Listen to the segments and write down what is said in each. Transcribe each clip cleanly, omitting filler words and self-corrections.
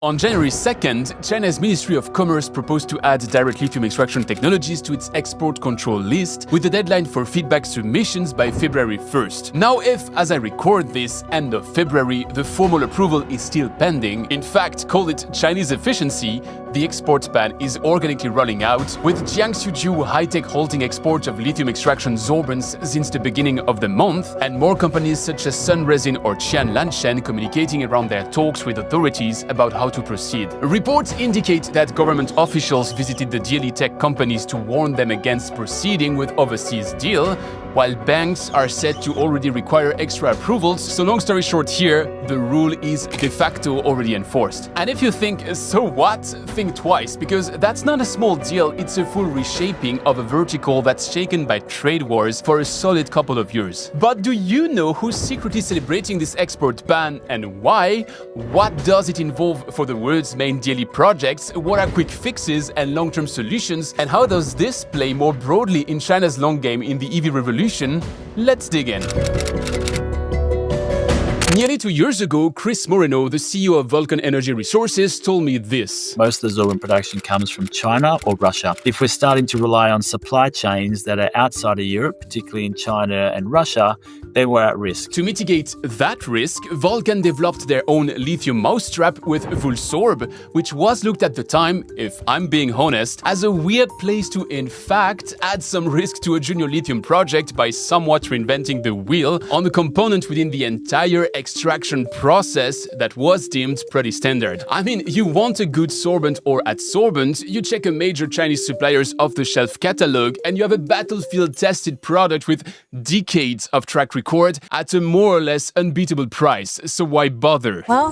On January 2nd, China's Ministry of Commerce proposed to add direct lithium extraction technologies to its export control list, with the deadline for feedback submissions by February 1st. Now, if, as I record this, end of February, the formal approval is still pending, in fact, call it Chinese efficiency, the export ban is organically rolling out, with Jiangsu High-Tech halting export of lithium extraction sorbents since the beginning of the month, and more companies such as Sunresin or Qian Lanshen communicating around their talks with authorities about how to proceed. Reports indicate that government officials visited the DLE Tech companies to warn them against proceeding with overseas deal, while banks are said to already require extra approvals. So long story short here, the rule is de facto already enforced. And if you think, so what? Think twice, because that's not a small deal, it's a full reshaping of a vertical that's shaken by trade wars for a solid couple of years. But do you know who's secretly celebrating this export ban and why? What does it involve for the world's main DLE projects? What are quick fixes and long-term solutions? And how does this play more broadly in China's long game in the EV revolution? Let's dig in. Nearly 2 years ago, Chris Moreno, the CEO of Vulcan Energy Resources, told me this. Most of the sorbent production comes from China or Russia. If we're starting to rely on supply chains that are outside of Europe, particularly in China and Russia, then we're at risk. To mitigate that risk, Vulcan developed their own lithium mousetrap with Vulsorb, which was looked at the time, if I'm being honest, as a weird place to, in fact, add some risk to a junior lithium project by somewhat reinventing the wheel on a component within the entire extraction process that was deemed pretty standard. I mean, you want a good sorbent or adsorbent, you check a major Chinese supplier's off-the-shelf catalog and you have a battlefield-tested product with decades of track record at a more or less unbeatable price, so why bother? Well,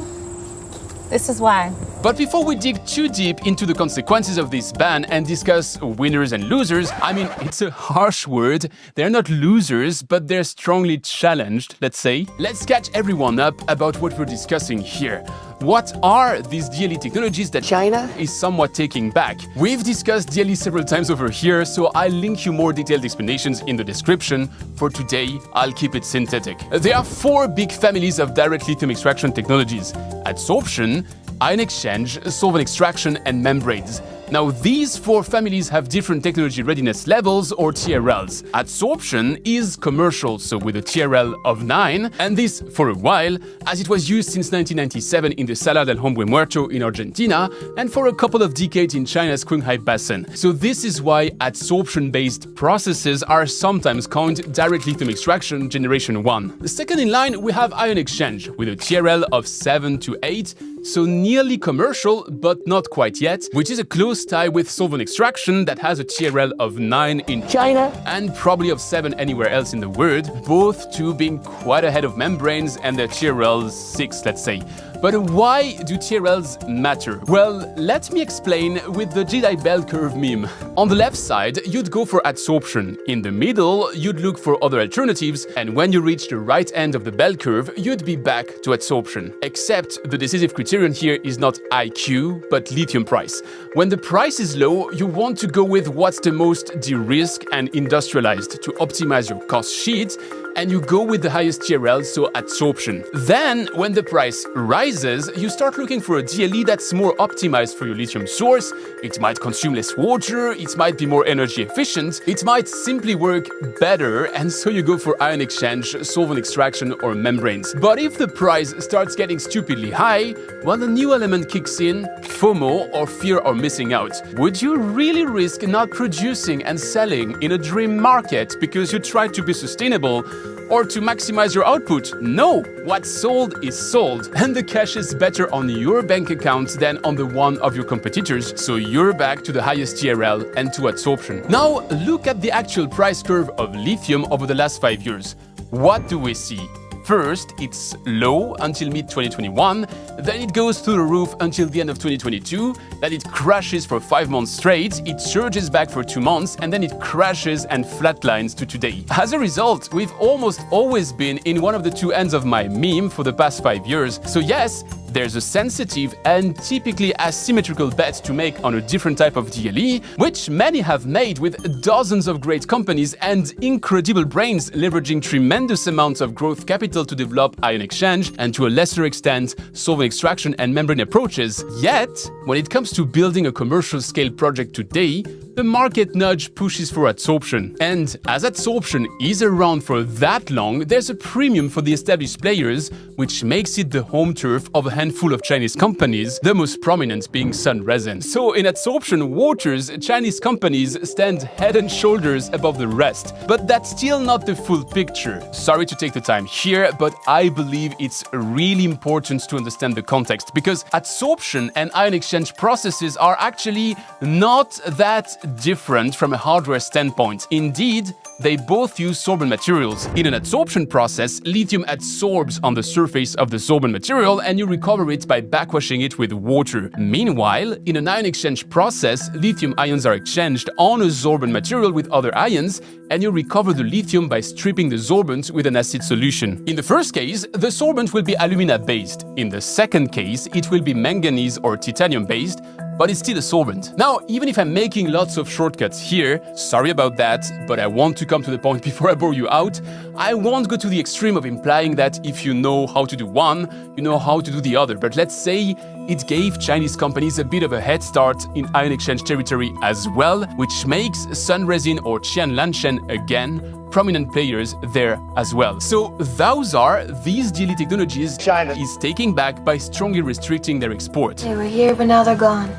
this is why. But before we dig too deep into the consequences of this ban and discuss winners and losers, I mean, it's a harsh word. They're not losers, but they're strongly challenged, let's say. Let's catch everyone up about what we're discussing here. What are these DLE technologies that China is somewhat taking back? We've discussed DLE several times over here, so I'll link you more detailed explanations in the description. For today, I'll keep it synthetic. There are 4 big families of direct lithium extraction technologies: adsorption, ion exchange, solvent extraction, and membranes. Now, these 4 families have different technology readiness levels, or TRLs. Adsorption is commercial, so with a TRL of 9, and this for a while, as it was used since 1997 in the Salar del Hombre Muerto in Argentina, and for a couple of decades in China's Qinghai Basin. So this is why adsorption-based processes are sometimes coined direct lithium extraction generation 1. The second in line, we have ion exchange, with a TRL of 7 to 8, so nearly commercial, but not quite yet, which is a close tie with solvent extraction that has a TRL of 9 in China and probably of 7 anywhere else in the world, both two being quite ahead of membranes and their TRLs 6, let's say. But why do TRLs matter? Well, let me explain with the Jedi bell curve meme. On the left side, you'd go for adsorption. In the middle, you'd look for other alternatives, and when you reach the right end of the bell curve, you'd be back to adsorption. Except the decisive criterion here is not IQ, but lithium price. When the price is low, you want to go with what's the most de-risked and industrialized to optimize your cost sheet, and you go with the highest TRL, so adsorption. Then, when the price rises, you start looking for a DLE that's more optimized for your lithium source. It might consume less water, it might be more energy efficient, it might simply work better, and so you go for ion exchange, solvent extraction, or membranes. But if the price starts getting stupidly high, well, a new element kicks in, FOMO, or fear of missing out. Would you really risk not producing and selling in a dream market because you try to be sustainable, or to maximize your output? No! What's sold is sold, and the cash is better on your bank account than on the one of your competitors, so you're back to the highest TRL and to adsorption. Now, look at the actual price curve of lithium over the last 5 years. What do we see? First, it's low until mid-2021, then it goes through the roof until the end of 2022, then it crashes for 5 months straight, it surges back for 2 months, and then it crashes and flatlines to today. As a result, we've almost always been in one of the two ends of my meme for the past 5 years. So yes, there's a sensitive and typically asymmetrical bet to make on a different type of DLE, which many have made with dozens of great companies and incredible brains leveraging tremendous amounts of growth capital to develop ion exchange and, to a lesser extent, solvent extraction and membrane approaches. Yet, when it comes to building a commercial scale project today, the market nudge pushes for adsorption. And as adsorption is around for that long, there's a premium for the established players, which makes it the home turf of a handful of Chinese companies, the most prominent being Sunresin. So in adsorption waters, Chinese companies stand head and shoulders above the rest. But that's still not the full picture. Sorry to take the time here, but I believe it's really important to understand the context, because adsorption and ion exchange processes are actually not that different from a hardware standpoint. Indeed, they both use sorbent materials. In an adsorption process, lithium adsorbs on the surface of the sorbent material and you recover it by backwashing it with water. Meanwhile, in an ion exchange process, lithium ions are exchanged on a sorbent material with other ions and you recover the lithium by stripping the sorbent with an acid solution. In the first case, the sorbent will be alumina-based. In the second case, it will be manganese or titanium-based, but it's still a solvent. Now, even if I'm making lots of shortcuts here, sorry about that, but I want to come to the point before I bore you out. I won't go to the extreme of implying that if you know how to do one, you know how to do the other. But let's say it gave Chinese companies a bit of a head start in ion exchange territory as well, which makes Sunresin or Qianlanshen, again, prominent players there as well. So those are these DLE technologies China is taking back by strongly restricting their export. They were here, but now they're gone.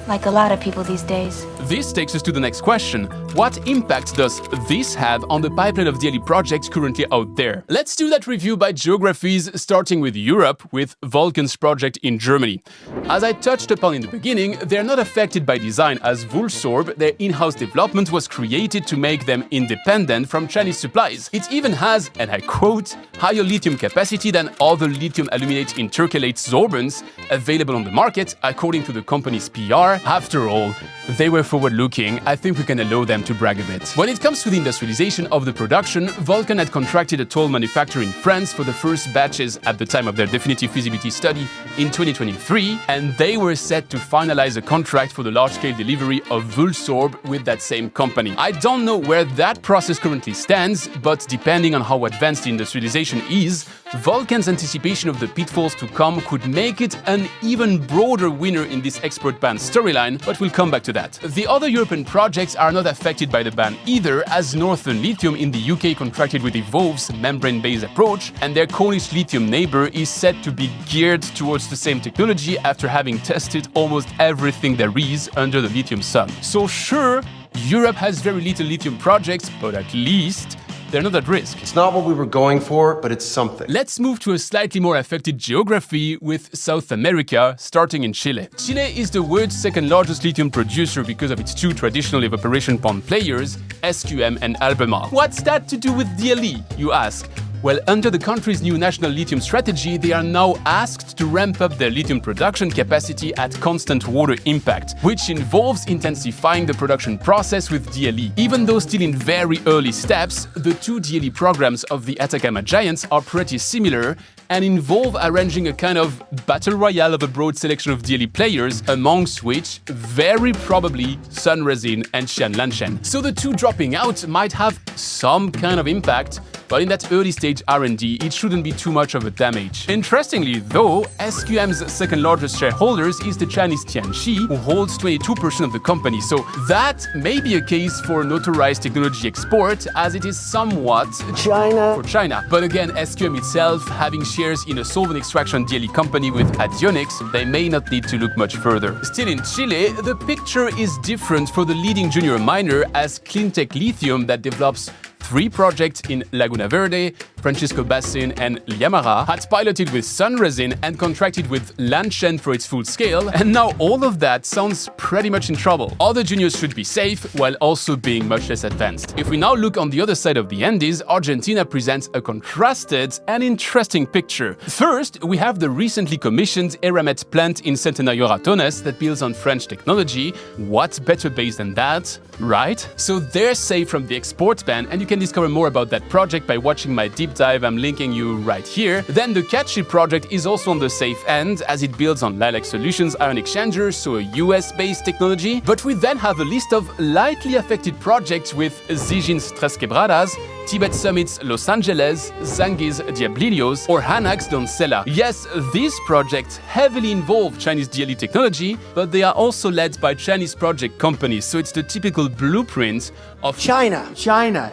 Like a lot of people these days. This takes us to the next question. What impact does this have on the pipeline of DLE projects currently out there? Let's do that review by geographies, starting with Europe, with Vulcan's project in Germany. As I touched upon in the beginning, they're not affected by design, as Vulsorb, their in-house development, was created to make them independent from Chinese supplies. It even has, and I quote, higher lithium capacity than other lithium aluminate intercalate sorbents available on the market, according to the company's PR. After all, they were forward-looking. I think we can allow them to brag a bit. When it comes to the industrialization of the production, Vulcan had contracted a toll manufacturer in France for the first batches at the time of their definitive feasibility study in 2023, and they were set to finalize a contract for the large-scale delivery of Vulsorb with that same company. I don't know where that process currently stands, but depending on how advanced the industrialization is, Vulcan's anticipation of the pitfalls to come could make it an even broader winner in this export ban storyline, but we'll come back to that. The other European projects are not affected by the ban either, as Northern Lithium in the UK contracted with Evolve's membrane-based approach, and their Cornish lithium neighbor is said to be geared towards the same technology after having tested almost everything there is under the lithium sun. So sure, Europe has very little lithium projects, but at least they're not at risk. It's not what we were going for, but it's something. Let's move to a slightly more affected geography with South America, starting in Chile. Chile is the world's second largest lithium producer because of its two traditional evaporation pond players, SQM and Albemarle. What's that to do with DLE, you ask? Well, under the country's new national lithium strategy, they are now asked to ramp up their lithium production capacity at constant water impact, which involves intensifying the production process with DLE. Even though still in very early steps, the two DLE programs of the Atacama Giants are pretty similar and involve arranging a kind of battle royale of a broad selection of DLE players, amongst which very probably Sunresin and Qianlanshen. So the two dropping out might have some kind of impact, but in that early stage R&D, it shouldn't be too much of a damage. Interestingly though, SQM's second largest shareholders is the Chinese Tianqi, who holds 22% of the company, so that may be a case for notarized technology export, as it is somewhat China for China. But again, SQM itself, having shares in a solvent extraction DLE company with Adionics, they may not need to look much further. Still in Chile, the picture is different for the leading junior miner, as Cleantech Lithium, that develops 3 projects in Laguna Verde, Francisco Basin and Liamara, had piloted with Sunresin and contracted with Lanshen for its full scale, and now all of that sounds pretty much in trouble. Other juniors should be safe, while also being much less advanced. If we now look on the other side of the Andes, Argentina presents a contrasted and interesting picture. First, we have the recently commissioned Eramet plant in Centenario Ratones that builds on French technology. What better base than that, right? So they're safe from the export ban, and you can discover more about that project by watching my deep deep dive I'm linking you right here. Then the Catchy project is also on the safe end, as it builds on Lilac Solutions ion exchanger, so a US-based technology. But we then have a list of lightly affected projects with Zijin's Tres Quebradas, Tibet Summit's Los Angeles, Zhang's Diablillos, or Hanak's Doncella. Yes, these projects heavily involve Chinese DLE technology, but they are also led by Chinese project companies, so it's the typical blueprint of China. from China.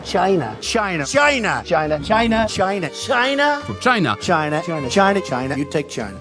You take China.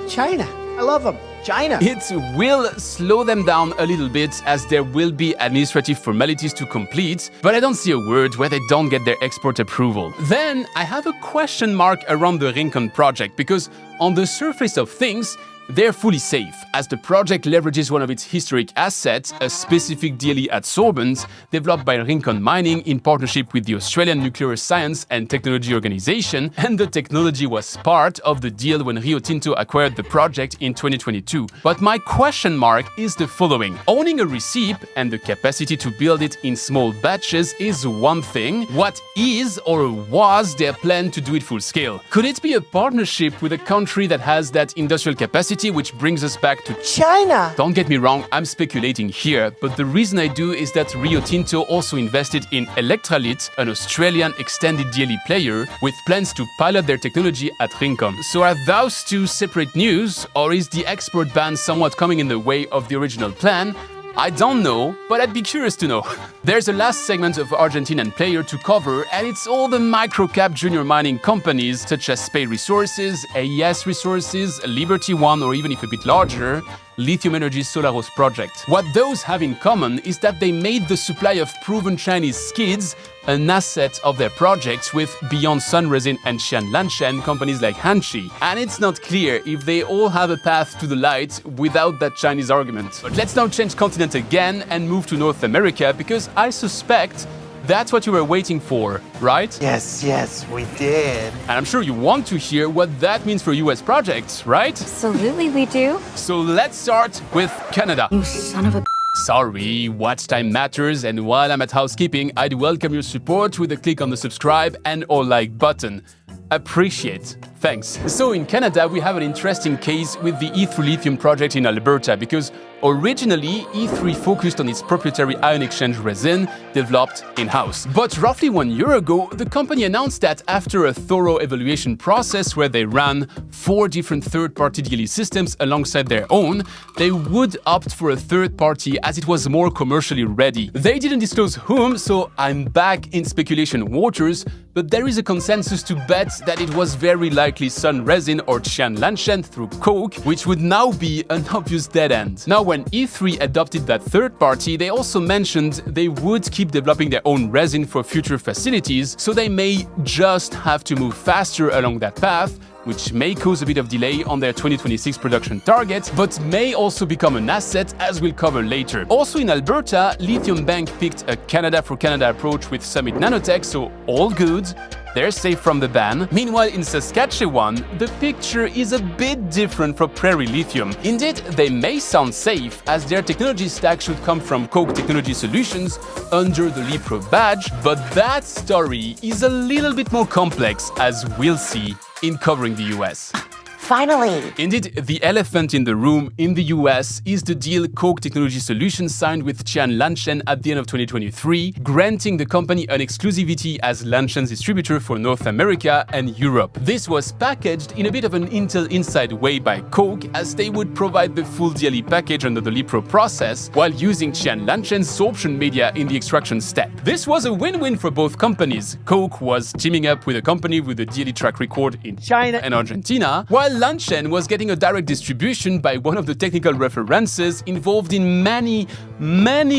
China. I love them. China. It will slow them down a little bit as there will be administrative formalities to complete, but I don't see a word where they don't get their export approval. Then I have a question mark around the Rincon project, because on the surface of things, they're fully safe, as the project leverages one of its historic assets, a specific DLE adsorbent developed by Rincon Mining in partnership with the Australian Nuclear Science and Technology Organization, and the technology was part of the deal when Rio Tinto acquired the project in 2022. But my question mark is the following. Owning a recipe and the capacity to build it in small batches is one thing. What is or was their plan to do it full scale? Could it be a partnership with a country that has that industrial capacity, which brings us back to China. Don't get me wrong, I'm speculating here, but the reason I do is that Rio Tinto also invested in Electralit, an Australian extended DLE player, with plans to pilot their technology at Rincon. So are those two separate news, or is the export ban somewhat coming in the way of the original plan? I don't know, but I'd be curious to know. There's a last segment of Argentinian player to cover, and it's all the micro-cap junior mining companies such as Spay Resources, AES Resources, Liberty One, or even if a bit larger, Lithium Energy's Solaros project. What those have in common is that they made the supply of proven Chinese skids an asset of their projects with Beyond Sun Resin and Qianlanshen companies like Hanxi. And it's not clear if they all have a path to the light without that Chinese argument. But let's now change continent again and move to North America, because I suspect that's what you were waiting for, right? Yes, we did. And I'm sure you want to hear what that means for US projects, right? Absolutely, we do. So let's start with Canada. You son of a... Sorry, watch time matters, and while I'm at housekeeping, I'd welcome your support with a click on the subscribe and or like button. Appreciate. Thanks. So in Canada, we have an interesting case with the E3 Lithium project in Alberta, because originally E3 focused on its proprietary ion exchange resin developed in-house. But roughly 1 year ago, the company announced that after a thorough evaluation process where they ran 4 different third-party DLE systems alongside their own, they would opt for a third party as it was more commercially ready. They didn't disclose whom, so I'm back in speculation waters, but there is a consensus to bet that it was very likely Sun Resin or Qianlanshen through Coke, which would now be an obvious dead end. Now, when E3 adopted that third party, they also mentioned they would keep developing their own resin for future facilities, so they may just have to move faster along that path, which may cause a bit of delay on their 2026 production target, but may also become an asset, as we'll cover later. Also in Alberta, Lithium Bank picked a Canada for Canada approach with Summit Nanotech, so all good. They're safe from the ban. Meanwhile, in Saskatchewan, the picture is a bit different from Prairie Lithium. Indeed, they may sound safe, as their technology stack should come from Coke Technology Solutions under the LePro badge, but that story is a little bit more complex, as we'll see in covering the US. Finally. Indeed, the elephant in the room in the US is the deal Coke Technology Solutions signed with Qianlanshen at the end of 2023, granting the company an exclusivity as Lanshen's distributor for North America and Europe. This was packaged in a bit of an Intel Inside way by Coke, as they would provide the full DLE package under the LePro process, while using Qianlanshen's sorption media in the extraction step. This was a win-win for both companies. Coke was teaming up with a company with a DLE track record in China and Argentina, while Lanshen was getting a direct distribution by one of the technical references involved in many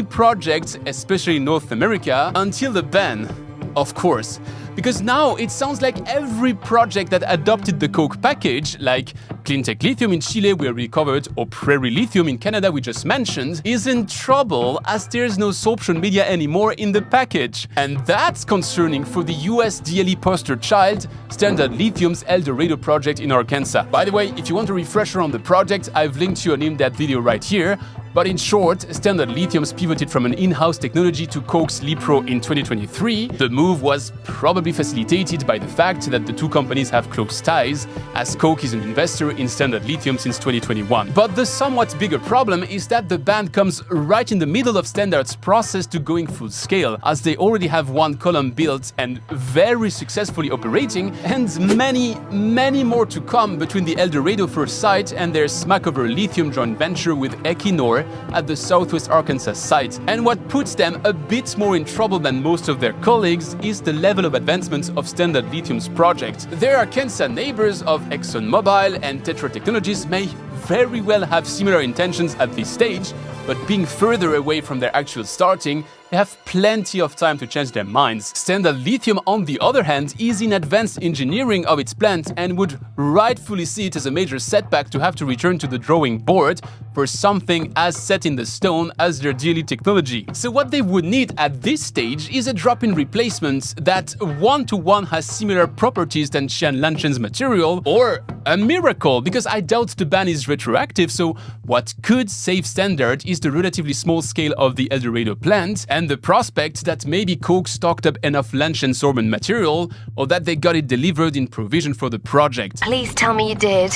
projects, especially in North America, until the ban, of course. Because now it sounds like every project that adopted the Coke package, like Cleantech Lithium in Chile we already covered, or Prairie Lithium in Canada we just mentioned, is in trouble as there's no sorption media anymore in the package. And that's concerning for the US DLE poster child, Standard Lithium's El Dorado project in Arkansas. By the way, if you want a refresher on the project, I've linked you an in-depth video right here. But in short, Standard Lithium's pivoted from an in-house technology to Koch's Lipro in 2023. The move was probably facilitated by the fact that the two companies have close ties, as Koch is an investor in Standard Lithium since 2021. But the somewhat bigger problem is that the ban comes right in the middle of Standard's process to going full scale, as they already have one column built and very successfully operating, and many more to come between the El Dorado first site and their Smackover Lithium joint venture with Equinor at the Southwest Arkansas site. And what puts them a bit more in trouble than most of their colleagues is the level of advancement of Standard Lithium's project. Their Arkansas neighbors of ExxonMobil and Tetra Technologies may very well have similar intentions at this stage, but being further away from their actual starting, they have plenty of time to change their minds. Standard Lithium, on the other hand, is in advanced engineering of its plant and would rightfully see it as a major setback to have to return to the drawing board for something as set in the stone as their DLE technology. So what they would need at this stage is a drop-in replacement that one-to-one has similar properties than Qian Lanshen's material, or a miracle, because I doubt the ban is retroactive, so what could save Standard is the relatively small scale of the El Dorado plant and the prospect that maybe Koch stocked up enough Lanshen sorbent material, or that they got it delivered in provision for the project. Please tell me you did.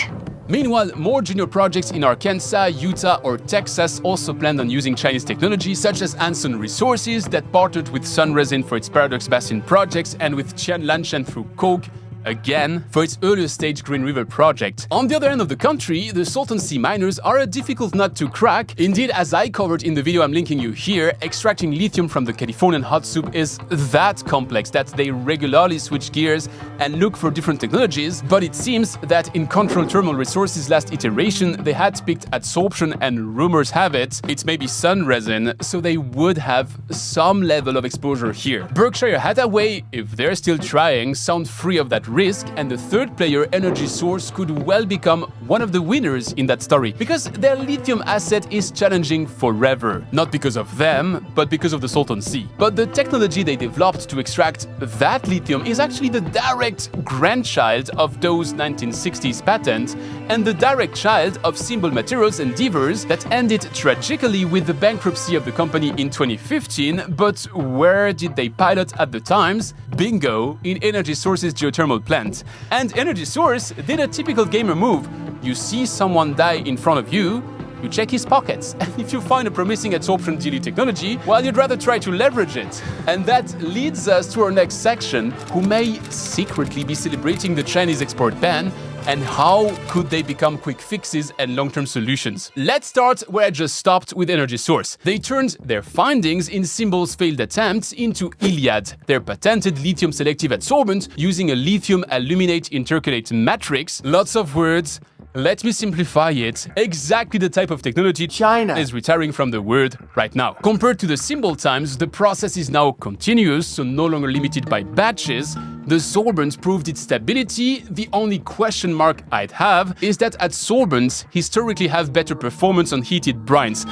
Meanwhile, more junior projects in Arkansas, Utah, or Texas also planned on using Chinese technology, such as Anson Resources, that partnered with Sunresin for its Paradox Basin projects and with Qian Lanshen through Koch, again, for its earlier stage Green River project. On the other end of the country, the Salton Sea miners are a difficult nut to crack. Indeed, as I covered in the video I'm linking you here, extracting lithium from the Californian hot soup is that complex that they regularly switch gears and look for different technologies, but it seems that in Control Thermal Resources' last iteration, they had picked adsorption, and rumors have it, it's maybe Sunresin, so they would have some level of exposure here. Berkshire Hathaway, if they're still trying, sound free of that risk, and the third player, Energy Source, could well become one of the winners in that story, because their lithium asset is challenging forever. Not because of them, but because of the Salton Sea. But the technology they developed to extract that lithium is actually the direct grandchild of those 1960s patents, and the direct child of Symbol Materials endeavors that ended tragically with the bankruptcy of the company in 2015, but where did they pilot at the times? Bingo, in Energy Source's geothermal plant. And Energy Source did a typical gamer move. You see someone die in front of you, you check his pockets, and if you find a promising adsorption DLE technology, well, you'd rather try to leverage it. And that leads us to our next section, who may secretly be celebrating the Chinese export ban, and how could they become quick fixes and long-term solutions. Let's start where I just stopped with Energy Source. They turned their findings in Symbol's failed attempts into Iliad, their patented lithium selective adsorbent using a lithium aluminate intercalate matrix. Lots of words. Let me simplify it. Exactly the type of technology China is retiring from the word right now. Compared to the Symbol times, the process is now continuous, so no longer limited by batches. The sorbent proved its stability. The only question mark I'd have is that adsorbents historically have better performance on heated brines.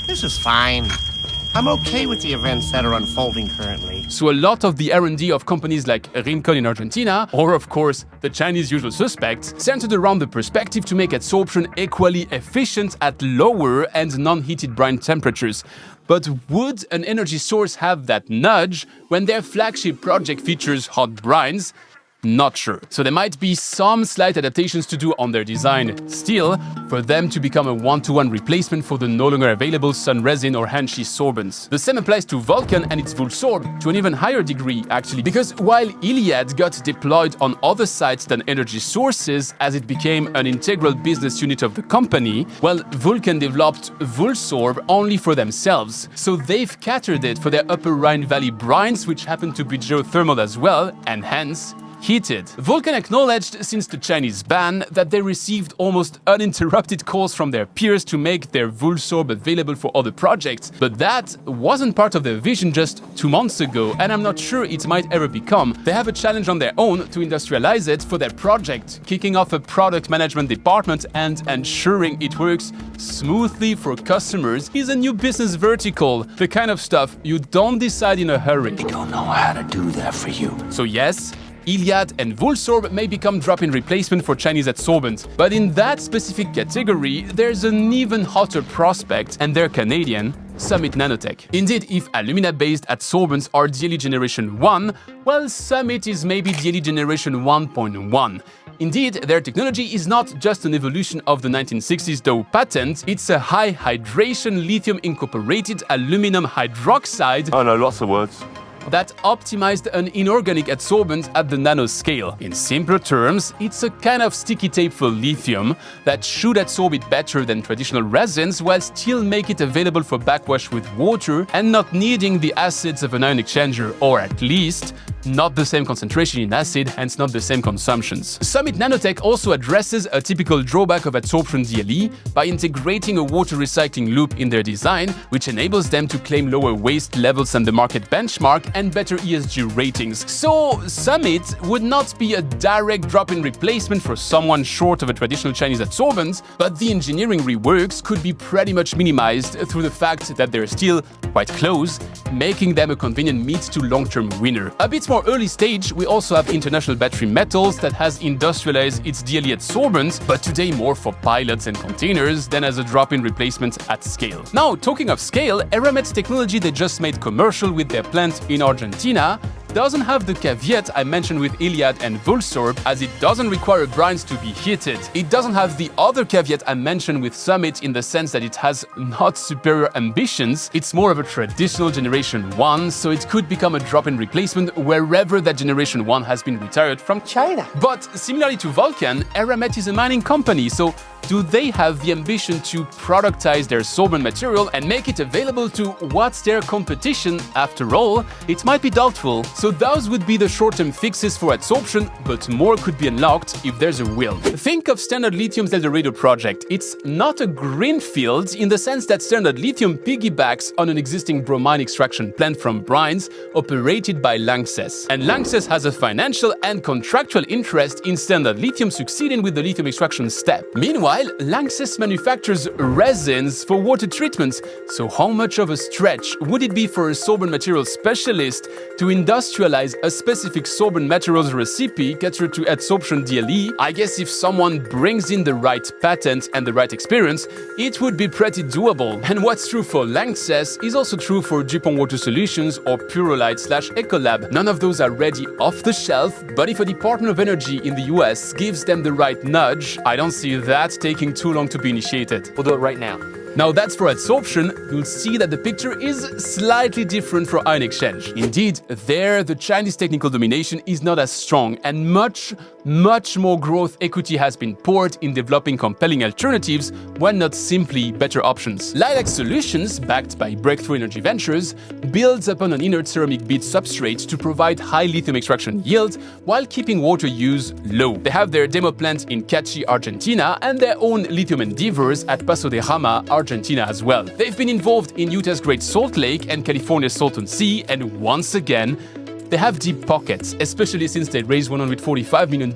This is fine. I'm okay with the events that are unfolding currently. So a lot of the R&D of companies like Rincon in Argentina, or of course the Chinese usual suspects, centered around the perspective to make adsorption equally efficient at lower and non-heated brine temperatures. But would an Energy Source have that nudge when their flagship project features hot brines? Not sure. So there might be some slight adaptations to do on their design still for them to become a one-to-one replacement for the no longer available Sunresin or Hanshi sorbents. The same applies to Vulcan and its Vulsorb to an even higher degree, actually, because while Iliad got deployed on other sites than Energy Sources as it became an integral business unit of the company, well, Vulcan developed Vulsorb only for themselves. So they've catered it for their Upper Rhine Valley brines, which happen to be geothermal as well, and hence heated. Vulcan acknowledged since the Chinese ban that they received almost uninterrupted calls from their peers to make their Vulsorb available for other projects, but that wasn't part of their vision just 2 months ago, and I'm not sure it might ever become. They have a challenge on their own to industrialize it for their project, kicking off a product management department and ensuring it works smoothly for customers is a new business vertical, the kind of stuff you don't decide in a hurry. I don't know how to do that for you. So yes, Iliad and Vulsorb may become drop-in replacement for Chinese adsorbents, but in that specific category, there's an even hotter prospect, and they're Canadian, Summit Nanotech. Indeed, if alumina-based adsorbents are DLE Generation 1, well, Summit is maybe DLE Generation 1.1. Indeed, their technology is not just an evolution of the 1960s Dow patent, it's a high hydration lithium incorporated aluminum hydroxide. I know lots of words. That optimized an inorganic adsorbent at the nanoscale. In simpler terms, it's a kind of sticky tape for lithium that should adsorb it better than traditional resins while still make it available for backwash with water and not needing the acids of an ion exchanger, or at least not the same concentration in acid, hence not the same consumptions. Summit Nanotech also addresses a typical drawback of adsorption DLE by integrating a water recycling loop in their design, which enables them to claim lower waste levels than the market benchmark and better ESG ratings. So Summit would not be a direct drop-in replacement for someone short of a traditional Chinese adsorbent, but the engineering reworks could be pretty much minimized through the fact that they're still quite close, making them a convenient mid to long-term winner. A bit more early stage, we also have International Battery Metals that has industrialized its DLE adsorbent, but today more for pilots and containers than as a drop-in replacement at scale. Now, talking of scale, Eramet's technology they just made commercial with their plant in Argentina doesn't have the caveat I mentioned with Iliad and Vulsorb, as it doesn't require brines to be heated. It doesn't have the other caveat I mentioned with Summit in the sense that it has not superior ambitions. It's more of a traditional Generation 1, so it could become a drop-in replacement wherever that Generation 1 has been retired from China. But similarly to Vulcan, Eramet is a mining company, so do they have the ambition to productize their sorbent material and make it available to what's their competition? After all, it might be doubtful. So those would be the short-term fixes for adsorption, but more could be unlocked if there's a will. Think of Standard Lithium's Eldorado project. It's not a greenfield in the sense that Standard Lithium piggybacks on an existing bromine extraction plant from brines operated by Lanxess. And Lanxess has a financial and contractual interest in Standard Lithium succeeding with the lithium extraction step. Meanwhile, Lanxess manufactures resins for water treatments, so how much of a stretch would it be for a sorbent material specialist to industrialize a specific sorbent materials recipe catered to adsorption DLE? I guess if someone brings in the right patent and the right experience, it would be pretty doable. And what's true for Lanxess is also true for DuPont Water Solutions or Purolite/Ecolab. None of those are ready off the shelf, but if a Department of Energy in the US gives them the right nudge, I don't see that taking too long to be initiated. We'll do it right now. Now that's for adsorption. You'll see that the picture is slightly different for ion exchange. Indeed, there the Chinese technical domination is not as strong, and much more growth equity has been poured in developing compelling alternatives when not simply better options. Lilac Solutions, backed by Breakthrough Energy Ventures, builds upon an inert ceramic bead substrate to provide high lithium extraction yield while keeping water use low. They have their demo plant in Cachi, Argentina, and their own lithium endeavors at Paso de Jama, Argentina as well. They've been involved in Utah's Great Salt Lake and California's Salton Sea, and once again, they have deep pockets, especially since they raised $145 million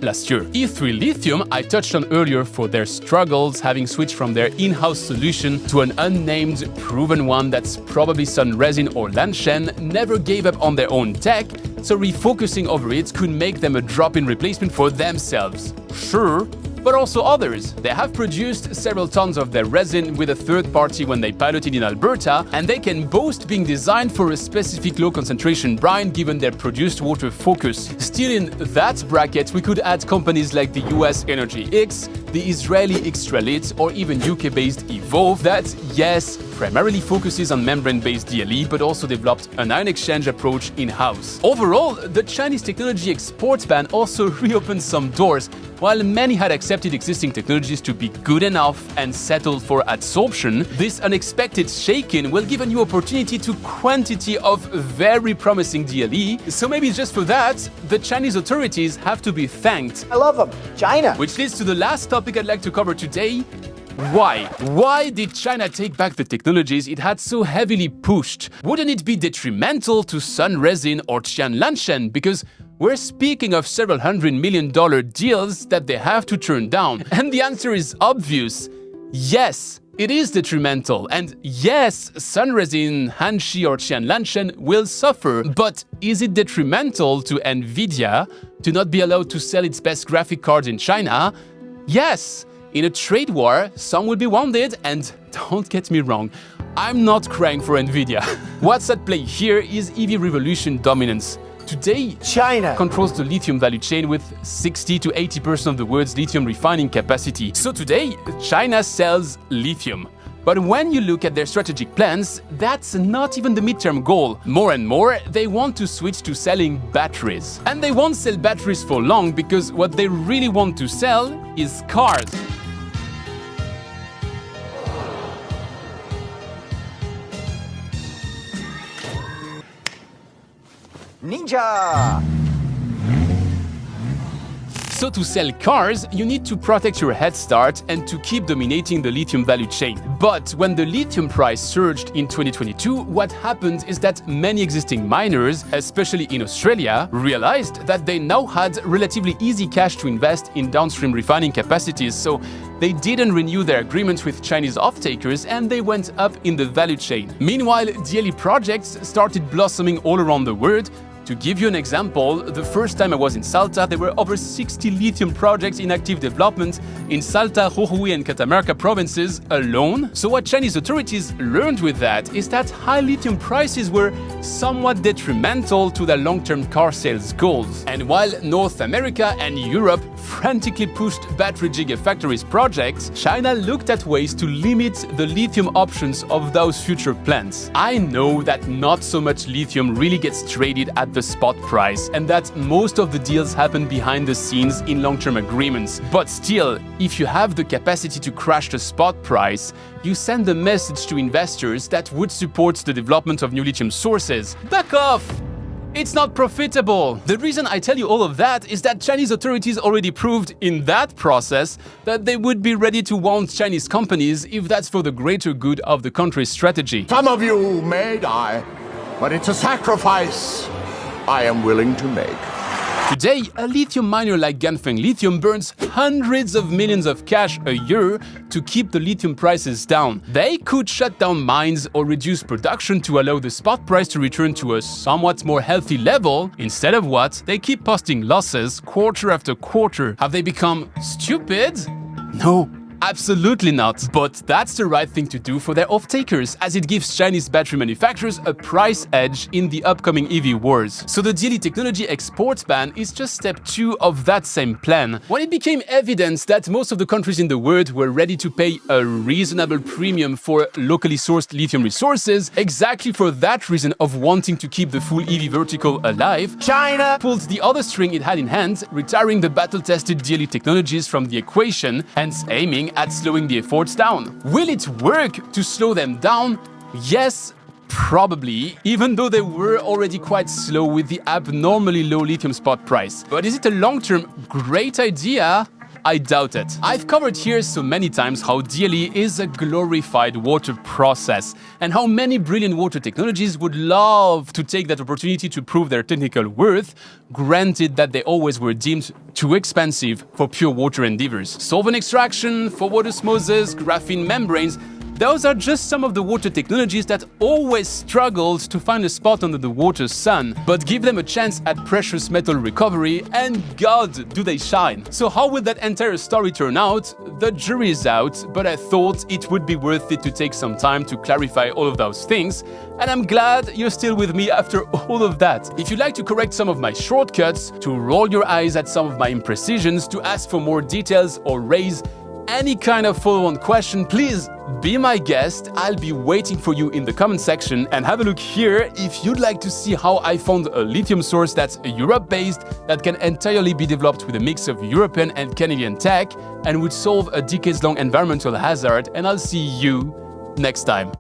last year. E3 Lithium, I touched on earlier for their struggles, having switched from their in-house solution to an unnamed, proven one that's probably Sun Resin or Lanshan, never gave up on their own tech, so refocusing over it could make them a drop-in replacement for themselves. Sure, but also others. They have produced several tons of their resin with a third party when they piloted in Alberta, and they can boast being designed for a specific low concentration brine given their produced water focus. Still in that bracket, we could add companies like the US Energy X, the Israeli Xtralit, or even UK-based Evolve that, yes, primarily focuses on membrane-based DLE, but also developed an ion exchange approach in-house. Overall, the Chinese technology export ban also reopened some doors. While many had accepted existing technologies to be good enough and settled for adsorption, this unexpected shake-in will give a new opportunity to quantity of very promising DLE. So maybe just for that, the Chinese authorities have to be thanked. I love them. China. Which leads to the last topic I'd like to cover today. Why? Why did China take back the technologies it had so heavily pushed? Wouldn't it be detrimental to Sun Resin or Tianlanshen? Because we're speaking of several $100 million deals that they have to turn down. And the answer is obvious. Yes, it is detrimental. And yes, Sunresin, Hanxi or Tianlanshen will suffer. But is it detrimental to Nvidia to not be allowed to sell its best graphic cards in China? Yes. In a trade war, some will be wounded, and don't get me wrong, I'm not crying for Nvidia. What's at play here is EV revolution dominance. Today, China controls the lithium value chain with 60 to 80% of the world's lithium refining capacity. So today, China sells lithium. But when you look at their strategic plans, that's not even the midterm goal. More and more, they want to switch to selling batteries. And they won't sell batteries for long because what they really want to sell is cars. Ninja! So to sell cars, you need to protect your head start and to keep dominating the lithium value chain. But when the lithium price surged in 2022, what happened is that many existing miners, especially in Australia, realized that they now had relatively easy cash to invest in downstream refining capacities, so they didn't renew their agreements with Chinese off-takers and they went up in the value chain. Meanwhile, DLE projects started blossoming all around the world. To give you an example, the first time I was in Salta, there were over 60 lithium projects in active development in Salta, Jujuy and Catamarca provinces alone. So what Chinese authorities learned with that is that high lithium prices were somewhat detrimental to their long-term car sales goals. And while North America and Europe frantically pushed battery gigafactories projects, China looked at ways to limit the lithium options of those future plants. I know that not so much lithium really gets traded at the spot price, and that most of the deals happen behind the scenes in long-term agreements. But still, if you have the capacity to crash the spot price, you send a message to investors that would support the development of new lithium sources. Back off! It's not profitable. The reason I tell you all of that is that Chinese authorities already proved in that process that they would be ready to wound Chinese companies if that's for the greater good of the country's strategy. Some of you may die, but it's a sacrifice I am willing to make. Today, a lithium miner like Ganfeng Lithium burns hundreds of millions of cash a year to keep the lithium prices down. They could shut down mines or reduce production to allow the spot price to return to a somewhat more healthy level. Instead of what, they keep posting losses quarter after quarter. Have they become stupid? No. Absolutely not. But that's the right thing to do for their off-takers, as it gives Chinese battery manufacturers a price edge in the upcoming EV wars. So the DLE technology export ban is just step 2 of that same plan. When it became evident that most of the countries in the world were ready to pay a reasonable premium for locally sourced lithium resources, exactly for that reason of wanting to keep the full EV vertical alive, China pulled the other string it had in hand, retiring the battle-tested DLE technologies from the equation, hence aiming at slowing the efforts down. Will it work to slow them down? Yes, probably, even though they were already quite slow with the abnormally low lithium spot price. But is it a long-term great idea? I doubt it. I've covered here so many times how DLE is a glorified water process and how many brilliant water technologies would love to take that opportunity to prove their technical worth, granted that they always were deemed too expensive for pure water endeavors. Solvent extraction, forward osmosis, graphene membranes, those are just some of the water technologies that always struggled to find a spot under the water sun, but give them a chance at precious metal recovery, and God, do they shine. So how will that entire story turn out? The jury is out, but I thought it would be worth it to take some time to clarify all of those things, and I'm glad you're still with me after all of that. If you'd like to correct some of my shortcuts, to roll your eyes at some of my imprecisions, to ask for more details or raise any kind of follow-on question, please be my guest. I'll be waiting for you in the comment section, and have a look here if you'd like to see how I found a lithium source that's Europe-based, that can entirely be developed with a mix of European and Canadian tech, and would solve a decades-long environmental hazard. And I'll see you next time.